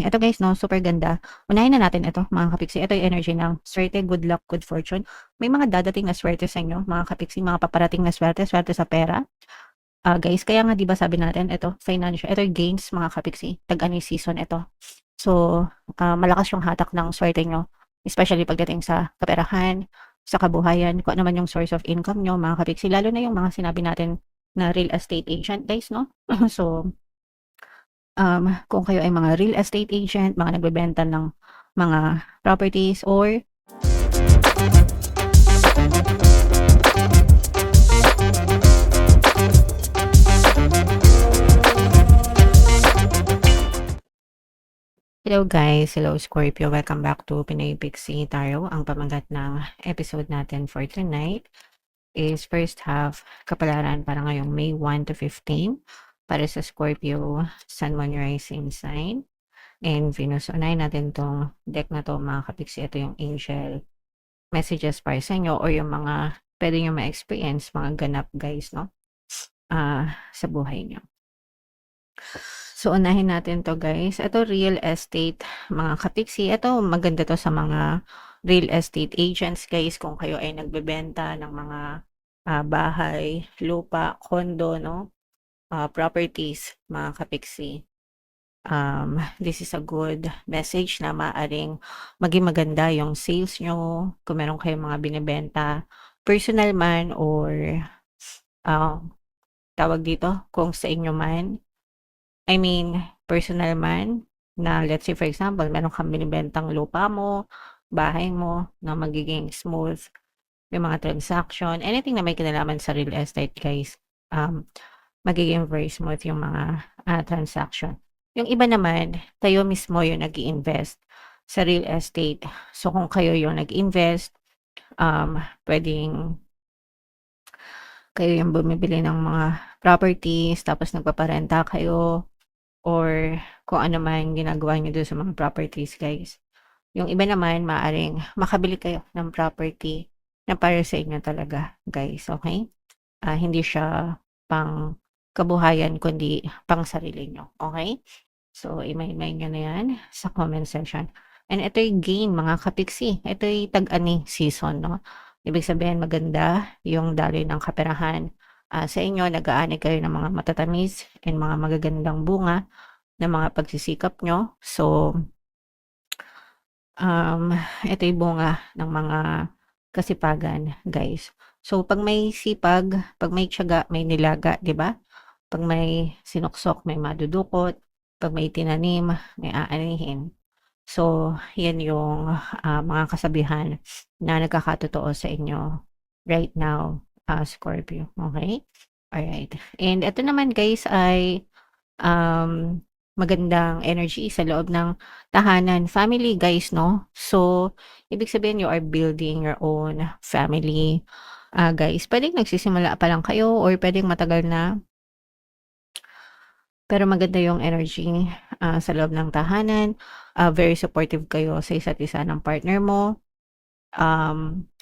Ito guys 'no, super ganda. Unahin na natin ito mga kapiksi, ito yung energy ng swerte, good luck, good fortune. May mga dadating na swerte sa inyo mga kapiksi, mga paparating na swerte, swerte sa pera. Guys kaya nga 'di ba sabi natin ito financial, ito yung gains mga kapiksi, tag-ani season ito. So, malakas yung hatak ng swerte niyo, especially pagdating sa kaperahan, sa kabuhayan, kung ano man yung source of income niyo mga kapiksi, lalo na yung mga sinabi natin na real estate agent guys 'no. So kung kayo ay mga real estate agent, mga nagbebenta ng mga properties or hello guys, hello Scorpio, welcome back to Pinoy Pixie Tarot. Ang pamagat ng episode natin for tonight is first half kapalaran para ngayong May 1 to 15 para sa Scorpio, Sun, Moon, Rising sign and Venus. Unahin natin tong deck na to mga kapiksi. Ito yung angel messages para sa inyo or yung mga pwede nyo ma-experience, mga ganap guys, no? Sa buhay nyo. So, unahin natin to guys. Ito real estate, mga kapiksi. Ito maganda to sa mga real estate agents guys. Kung kayo ay nagbebenta ng mga bahay, lupa, condo, no? Properties, mga kapiksi. This is a good message na maaring maging maganda yung sales nyo. Kung meron kayong mga binibenta, personal man or tawag dito, kung sa inyo man. I mean, personal man na let's say for example, meron kang binibentang lupa mo, bahay mo na magiging smooth yung mga transaction, anything na may kinalaman sa real estate guys, magiging very smooth yung mga transaction. Yung iba naman, kayo mismo yung nag-i-invest sa real estate. So kung kayo yung nag-invest, pwedeng kayo yung bumibili ng mga properties tapos nagpaparenta kayo or kung ano man ginagawa niyo doon sa mga properties guys. Yung iba naman maaaring makabili kayo ng property na para sa inyo talaga guys, okay? Hindi siya pang kabuhayan kundi pang sarili nyo, okay? So, imay-imay nyo na yan sa comment section. And ito yung gain mga kapiksi. Ito yung tag-ani season, no? Ibig sabihin maganda yung daloy ng kaperahan. Sa inyo, nag-aani kayo ng mga matatamis and mga magagandang bunga ng mga pagsisikap nyo. So, ito yung bunga ng mga kasipagan, guys. So, pag may sipag, pag may tiyaga, may nilaga, di ba? Pag may sinuksok, may madudukot. Pag may tinanim, may aanihin. So, yan yung mga kasabihan na nagkakatotoo sa inyo right now, Scorpio. Okay? Alright. And ito naman guys ay magandang energy sa loob ng tahanan. Family guys, no? So, ibig sabihin you are building your own family. Guys, pwedeng nagsisimula pa lang kayo or pwedeng matagal na. Pero maganda yung energy sa loob ng tahanan. Very supportive kayo sa isa't isa ng partner mo.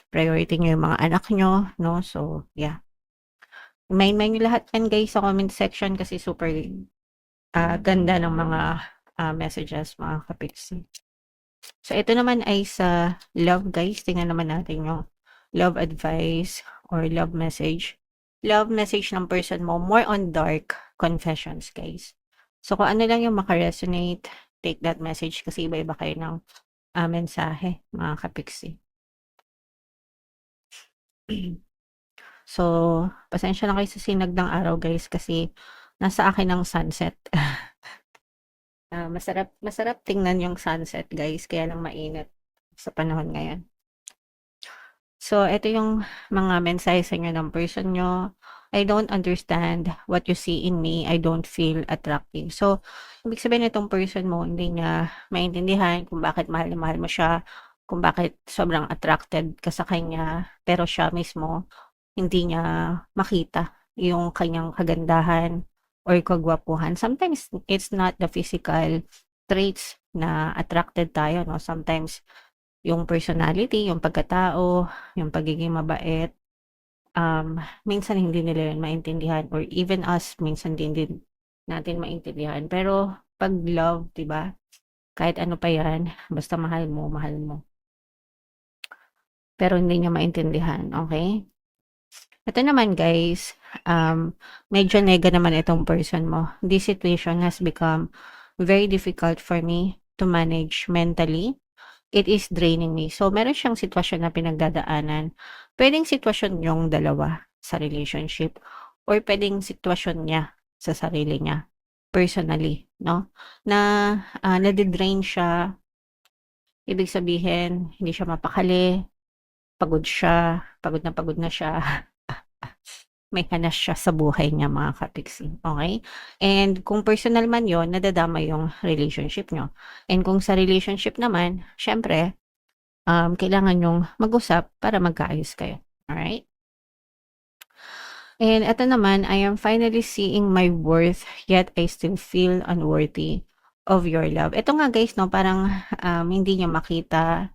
Priority nyo yung mga anak nyo, no? So, yeah. Main nyo lahat yan guys sa comment section kasi super ganda ng mga messages, mga kapiksi. So, ito naman ay sa love guys. Tingnan naman natin yung love advice or love message. Love message ng person mo, more on dark confessions guys. So, kung ano lang yung makaresonate, take that message kasi iba-iba kayo ng mensahe, mga kapiksi. So, pasensya na kayo sa sinag ng araw guys kasi nasa akin ang sunset. Masarap tingnan yung sunset guys, kaya lang mainit sa panahon ngayon. So, ito yung mga mensahe sa inyo ng person nyo. I don't understand what you see in me. I don't feel attractive. So, ibig sabihin itong person mo, hindi niya maintindihan kung bakit mahal na mahal mo siya, kung bakit sobrang attracted ka sa kanya, pero siya mismo, hindi niya makita yung kanyang kagandahan or kagwapuhan. Sometimes, it's not the physical traits na attracted tayo, no? Sometimes, yung personality, yung pagkatao, yung pagiging mabait, minsan hindi nila yun maintindihan or even us, minsan din natin maintindihan. Pero, pag love, 'di ba? kahit ano pa yan, basta mahal mo, mahal mo. Pero hindi niya maintindihan, okay? Ito naman guys, medyo nega naman itong person mo. This situation has become very difficult for me to manage mentally. It is draining me. So, meron siyang sitwasyon na pinagdadaanan. Pwedeng sitwasyon yung dalawa sa relationship or pwedeng sitwasyon niya sa sarili niya personally, no? Na nade-drain siya, ibig sabihin, hindi siya mapakali, pagod na siya. May hanas siya sa buhay niya mga kapiksi, okay? And kung personal man yon, nadadama yung relationship nyo. And kung sa relationship naman, syempre, kailangan yung mag-usap para magkaayos kayo. Alright? And eto naman, I am finally seeing my worth, yet I still feel unworthy of your love. Ito nga guys, no, parang hindi niya makita,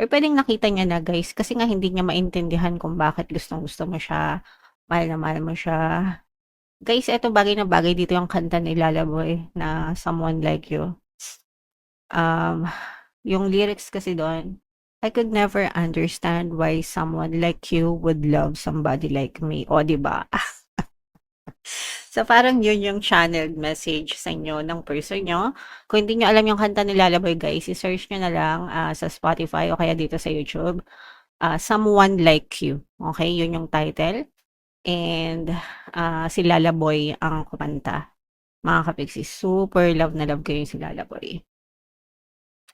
or pwedeng nakita niya na guys, kasi nga hindi niya maintindihan kung bakit gustong-gusto mo siya, mahal na mahal mo siya. Guys, eto bagay na bagay dito yung kanta ni Lalaboy na Someone Like You. Yung lyrics kasi doon, I could never understand why someone like you would love somebody like me. O, diba? So, parang yun yung channeled message sa inyo ng person nyo. Kung hindi nyo alam yung kanta ni Lalaboy, guys, i-search nyo na lang sa Spotify o kaya dito sa YouTube. Someone Like You. Okay? Yun yung title. And si Lalaboy ang kumanta. Mga kapiksi, super love na love ko yung si Lalaboy.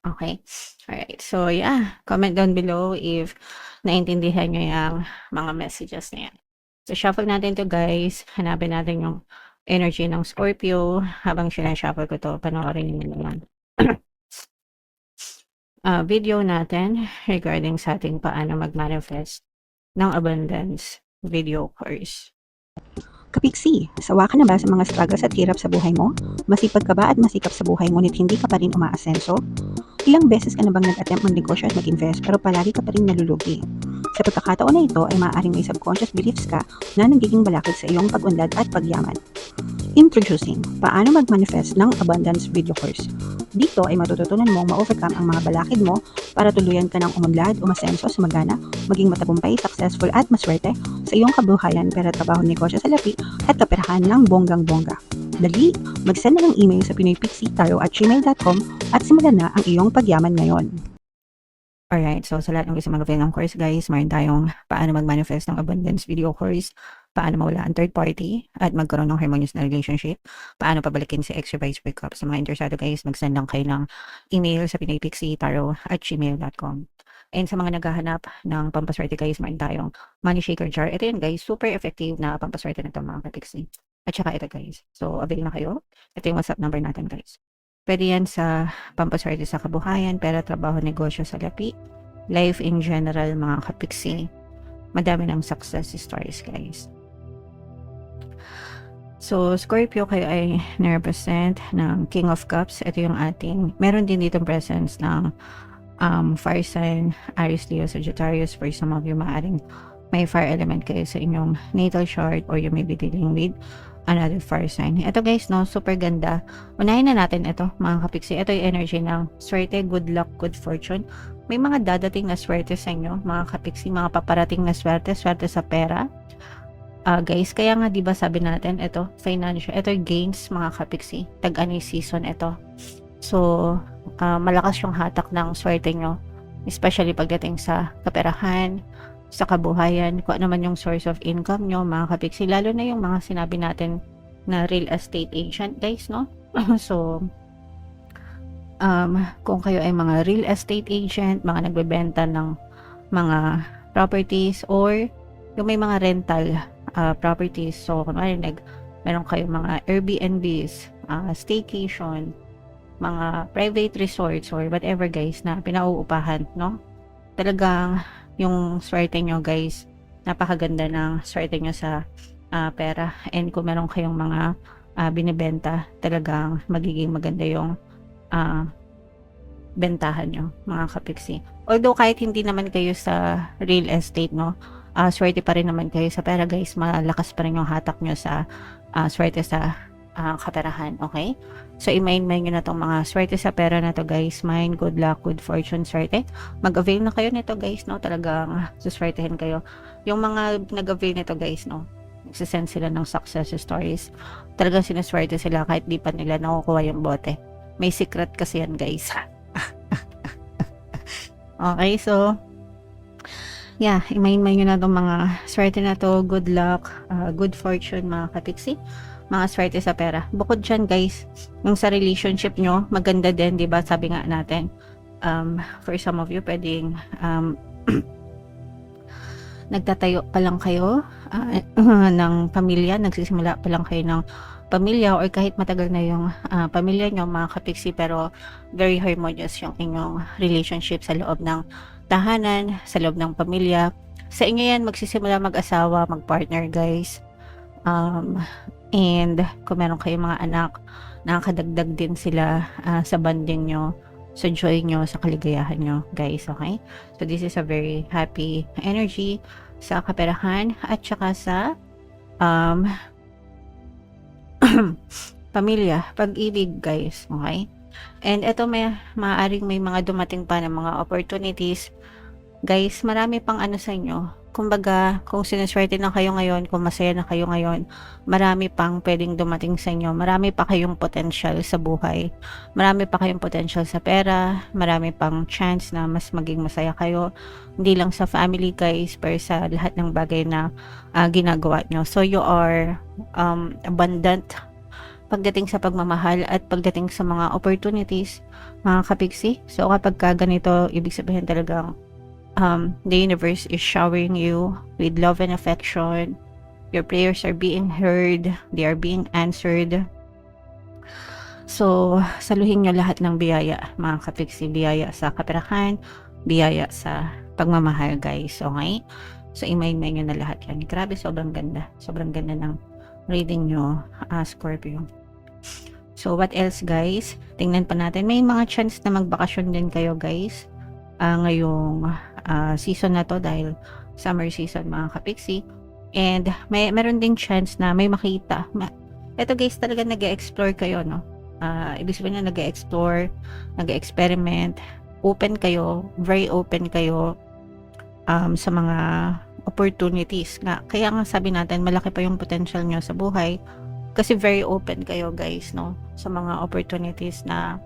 Okay? Alright. So, yeah. Comment down below if naintindihan nyo yung mga messages na yan. So, shuffle natin to guys. Hanapin natin yung energy ng Scorpio. Habang sinashuffle ko to, panoorin nyo naman. Video natin regarding sa ating paano mag-manifest ng abundance video course. Kapiksi, sawa ka na ba sa mga struggles at hirap sa buhay mo? Masipag ka ba at masikap sa buhay ngunit hindi ka pa rin umaasenso? Ilang beses ka na bang nag-attempt mag-negosyo at mag-invest pero palagi ka pa rin nalulugi? Sa pagkakataon na ito ay maaaring may subconscious beliefs ka na nagiging balakid sa iyong pag-unlad at pagyaman. Introducing, paano mag-manifest ng abundance video course. Dito ay matututunan mong ma-overcome ang mga balakid mo para tuluyan ka ng umunlad, umasenso, sumagana, maging matagumpay, successful at maswerte sa iyong kabuhayan, pera, trabaho, negosyo sa lapi at kaperahan ng bonggang-bongga. Dali, mag-send na ng email sa pinoypixitaro@gmail.com at simulan na ang iyong pagyaman ngayon. Alright, so sa lahat ng gusto mag-avail ng course guys, mayroon tayong paano mag-manifest ng abundance video course, paano mawala ang third party at magkaroon ng harmonious na relationship, paano pabalikin si ex vice breakup. Sa mga interesado guys, mag-send lang kayo ng email sa pinoypixitaro@gmail.com. And sa mga naghahanap ng pampaswerte guys, mayroon tayong money shaker jar. Ito yun guys, super effective na pampaswerte na ito mga kapiksi. At saka ito guys, so avail na kayo. Ito yung WhatsApp number natin guys. Pwede yan sa pampaswerte sa kabuhayan, pera, trabaho, negosyo sa lapi, life in general, mga kapiksi. Madami ng success stories, guys. So, Scorpio kayo ay na-represent ng King of Cups. Ito yung ating, meron din dito presence ng fire sign, Aries, Leo, Sagittarius. For some of you, maaring may fire element kayo sa inyong natal chart or you may be dealing with another fire sign. Ito guys, no, super ganda. Unahin na natin ito, mga kapiksi. Ito yung energy ng swerte, good luck, good fortune. May mga dadating na swerte sa inyo, mga kapiksi, mga paparating na swerte, swerte sa pera. Guys, kaya nga 'di ba sabi natin, ito, financial, ito yung gains, mga kapiksi. Tag-ani season ito. So, malakas yung hatak ng swerte nyo, especially pagdating sa kaperahan, sa kabuhayan, kung ano man yung source of income nyo, mga kapiksi, lalo na yung mga sinabi natin na real estate agent guys, no? So, kung kayo ay mga real estate agent, mga nagbebenta ng mga properties or yung may mga rental properties, so kunwari meron kayong mga Airbnbs, staycation, mga private resorts or whatever guys na pinauupahan, no? Talagang yung swerte nyo guys, napakaganda ng swerte nyo sa pera. And kung meron kayong mga binibenta, talagang magiging maganda yung bentahan nyo, mga kapiksi. Although kahit hindi naman kayo sa real estate, no, swerte pa rin naman kayo sa pera guys. Malakas pa rin yung hatak nyo sa swerte sa kaperahan, okay? So, i-main-main nyo na tong mga swerte sa pera na to, guys. Mind, good luck, good fortune, swerte. Mag-avail na kayo nito, guys, no? Talagang suswertehin kayo. Yung mga nag-avail nito, guys, no? Nagsisend sila ng success stories. Talagang sinuswerte sila kahit di pa nila nakukuha yung bote. May secret kasi yan, guys. Okay, so, yeah, i-main-main nyo na itong mga swerte na to. Good luck, good fortune, mga kapiksi. Mga swerte sa pera. Bukod dyan, guys, yung sa relationship nyo, maganda din, di ba? Sabi nga natin, for some of you, pwedeng nagtatayo pa lang kayo ng pamilya, nagsisimula pa lang kayo ng pamilya, or kahit matagal na yung pamilya nyo, mga kapiksi, pero very harmonious yung inyong relationship sa loob ng tahanan, sa loob ng pamilya. Sa inyo yan, magsisimula mag-asawa, mag-partner, guys. And kung meron kayong mga anak, nakakadagdag din sila sa bonding nyo, sa joy nyo, sa kaligayahan nyo, guys, okay? So, this is a very happy energy sa kaperahan at saka sa pamilya, pag-ibig, guys, okay? And ito, maaaring may mga dumating pa ng mga opportunities, guys. Marami pang ano sa inyo. Kumbaga, kung sinuswerte na kayo ngayon, kung masaya na kayo ngayon, marami pang pwedeng dumating sa inyo. Marami pa kayong potential sa buhay. Marami pa kayong potential sa pera. Marami pang chance na mas maging masaya kayo. Hindi lang sa family, guys, pero sa lahat ng bagay na ginagawa nyo. So, you are abundant pagdating sa pagmamahal at pagdating sa mga opportunities, mga kapiksi. So, kapag ganito, ibig sabihin talagang the universe is showering you with love and affection. Your prayers are being heard. They are being answered. So, saluhin nyo lahat ng biyaya, mga kapiksi. Biyaya sa kaperahan, biyaya sa pagmamahal, guys. Okay? So, i-main-main nyo na lahat yan. Grabe, sobrang ganda. Sobrang ganda ng reading nyo, Scorpio. So, what else, guys? Tingnan pa natin. May mga chance na magbakasyon din kayo, guys. Ngayong season na to, dahil summer season, mga kapiksi. And meron ding chance na may makita. Ito, guys, talaga nag-explore kayo, no? Ibig sabihin na nag-explore, nag-experiment, open kayo, very open kayo sa mga opportunities. Kaya nga sabi natin, malaki pa yung potential nyo sa buhay kasi very open kayo, guys, no? Sa mga opportunities na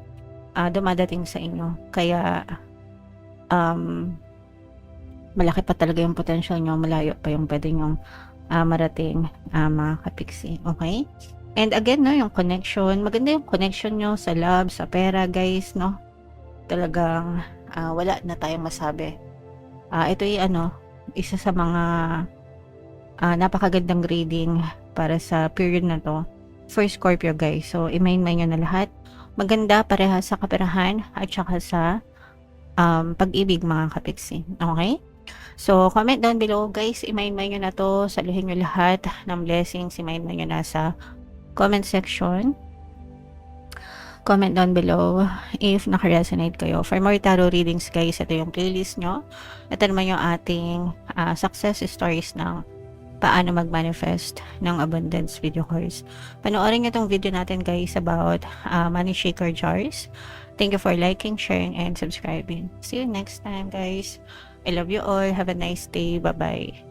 dumadating sa inyo. Kaya malaki pa talaga yung potential nyo, malayo pa yung pwede nyong marating, mga kapiksi. Okay? And again, no, yung connection, maganda yung connection nyo sa love, sa pera, guys, no? Talagang wala na tayong masabi. Ito yung isa sa mga napakagandang reading para sa period na to for Scorpio, guys. So, i-main-main nyo na lahat. Maganda pareha sa kaperahan at saka sa pag-ibig, mga kapiksi. Okay? So, comment down below, guys. I-main-main nyo na to. Saluhin nyo lahat ng blessings. I-main-main nyo na sa comment section. Comment down below if naka-resonate kayo. For more tarot readings, guys, ito yung playlist nyo. Ito naman yung ating success stories ng paano mag-manifest ng abundance video course. Panoorin nyo itong video natin, guys, about money shaker jars. Thank you for liking, sharing, and subscribing. See you next time, guys. I love you all. Have a nice day. Bye-bye.